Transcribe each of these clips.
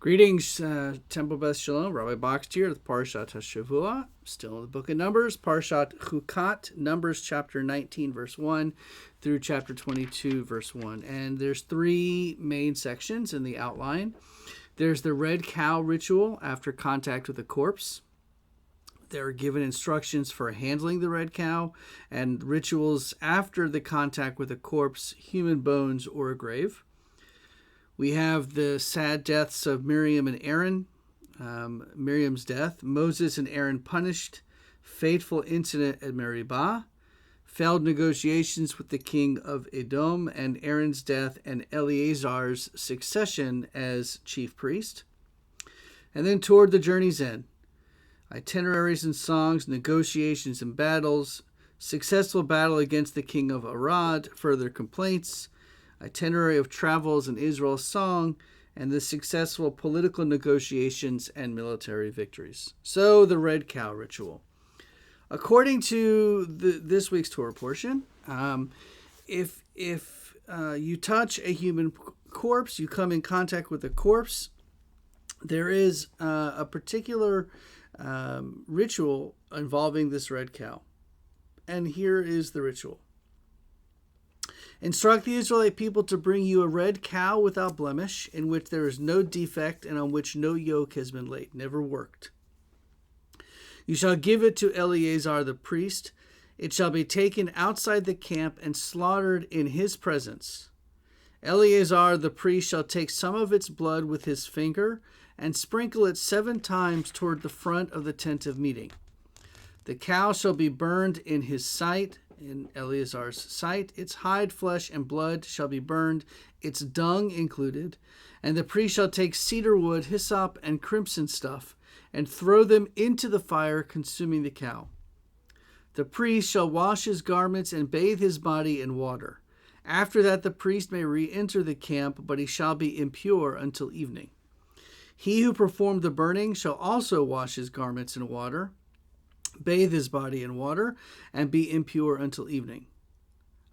Greetings, Temple Beth Shalom. Rabbi Box here with Parashat Shavua, still in the book of Numbers, Parashat Chukat, Numbers chapter 19, verse 1 through chapter 22, verse 1. And there's three main sections in the outline. There's the red cow ritual after contact with a corpse. They're given instructions for handling the red cow and rituals after the contact with a corpse, human bones, or a grave. We have the sad deaths of Miriam and Aaron, Miriam's death, Moses and Aaron punished, fateful incident at Meribah, failed negotiations with the king of Edom, and Aaron's death and Eleazar's succession as chief priest. And then toward the journey's end, itineraries and songs, negotiations and battles, successful battle against the king of Arad, further complaints, itinerary of travels in Israel's song, and the successful political negotiations and military victories. So the red cow ritual. According to this week's Torah portion, if you touch a human corpse, you come in contact with a corpse, there is a particular ritual involving this red cow. And here is the ritual. Instruct the Israelite people to bring you a red cow without blemish, in which there is no defect and on which no yoke has been laid, never worked. You shall give it to Eleazar the priest. It shall be taken outside the camp and slaughtered in his presence. Eleazar the priest shall take some of its blood with his finger and sprinkle it 7 times toward the front of the tent of meeting. The cow shall be burned in his sight, in Eleazar's sight. Its hide, flesh, and blood shall be burned, its dung included. And the priest shall take cedar wood, hyssop, and crimson stuff, and throw them into the fire, consuming the cow. The priest shall wash his garments and bathe his body in water. After that the priest may re-enter the camp, but he shall be impure until evening. He who performed the burning shall also wash his garments in water, bathe his body in water, and be impure until evening.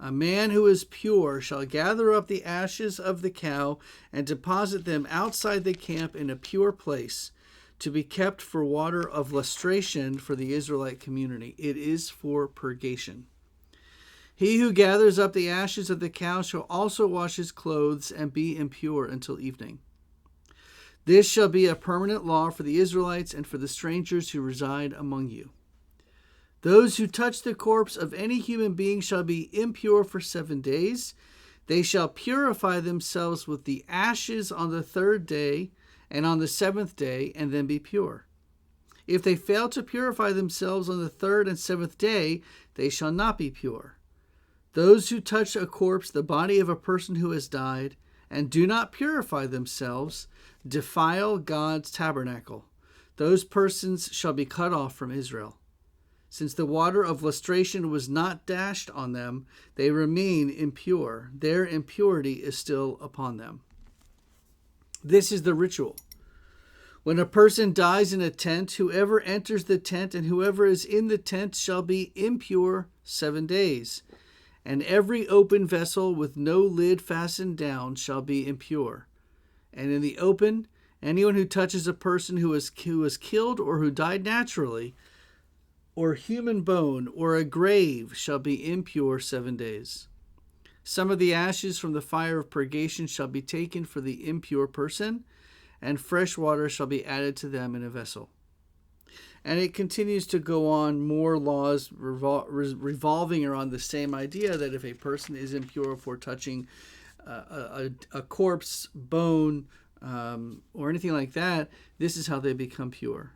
A man who is pure shall gather up the ashes of the cow and deposit them outside the camp in a pure place, to be kept for water of lustration for the Israelite community. It is for purgation. He who gathers up the ashes of the cow shall also wash his clothes and be impure until evening. This shall be a permanent law for the Israelites and for the strangers who reside among you. Those who touch the corpse of any human being shall be impure for 7 days. They shall purify themselves with the ashes on the 3rd day and on the 7th day, and then be pure. If they fail to purify themselves on the 3rd and 7th day, they shall not be pure. Those who touch a corpse, the body of a person who has died, and do not purify themselves, defile God's tabernacle. Those persons shall be cut off from Israel. Since the water of lustration was not dashed on them, they remain impure. Their impurity is still upon them. This is the ritual. When a person dies in a tent, whoever enters the tent and whoever is in the tent shall be impure 7 days. And every open vessel with no lid fastened down shall be impure. And in the open, anyone who touches a person who was killed or who died naturally, or human bone, or a grave, shall be impure 7 days. Some of the ashes from the fire of purgation shall be taken for the impure person, and fresh water shall be added to them in a vessel. And it continues to go on, more laws revolving around the same idea that if a person is impure for touching a corpse, bone, or anything like that, this is how they become pure.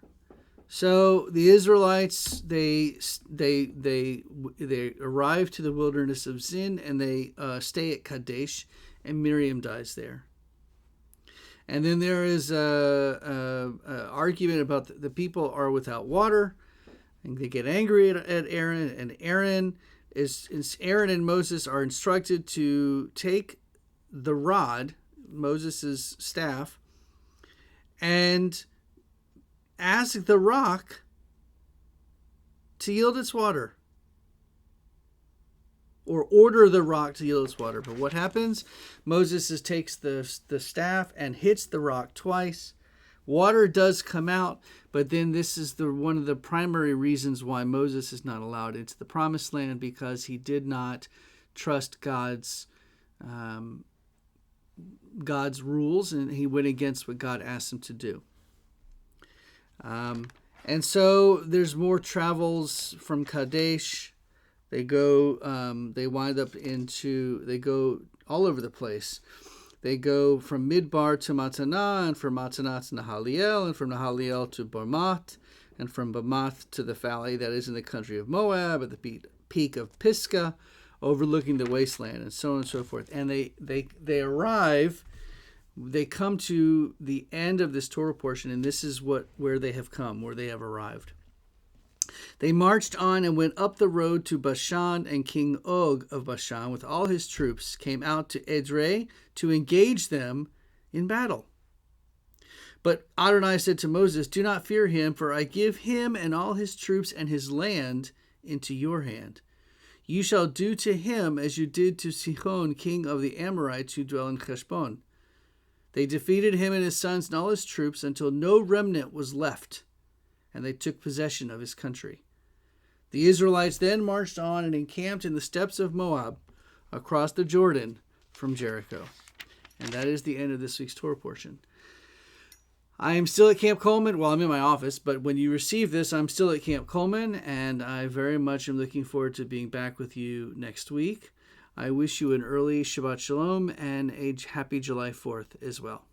So the Israelites, they arrive to the wilderness of Zin, and they stay at Kadesh, and Miriam dies there. And then there is a argument about the people are without water, and they get angry at Aaron, and Aaron and Moses are instructed to take the rod, Moses' staff, and ask the rock to yield its water, or order the rock to yield its water. But what happens? Moses takes the staff and hits the rock twice, Water does come out, but then this is one of the primary reasons why Moses is not allowed into the promised land, because he did not trust God's rules, and he went against what God asked him to do. And so there's more travels from Kadesh. They go all over the place. They go from Midbar to Mattanah, and from Mattanah to Nahaliel, and from Nahaliel to Bamath, and from Bamath to the valley that is in the country of Moab, at the peak of Pisgah, overlooking the wasteland, and so on and so forth. And they arrive. They come to the end of this Torah portion, and this is where they have arrived. They marched on and went up the road to Bashan, and King Og of Bashan, with all his troops, came out to Edrei to engage them in battle. But Adonai said to Moses, "Do not fear him, for I give him and all his troops and his land into your hand. You shall do to him as you did to Sihon, king of the Amorites, who dwell in Heshbon." They defeated him and his sons and all his troops until no remnant was left, and they took possession of his country. The Israelites then marched on and encamped in the steppes of Moab, across the Jordan from Jericho. And that is the end of this week's Torah portion. I am still at Camp Coleman. Well, I'm in my office, but when you receive this, I'm still at Camp Coleman, and I very much am looking forward to being back with you next week. I wish you an early Shabbat Shalom and a happy July 4th as well.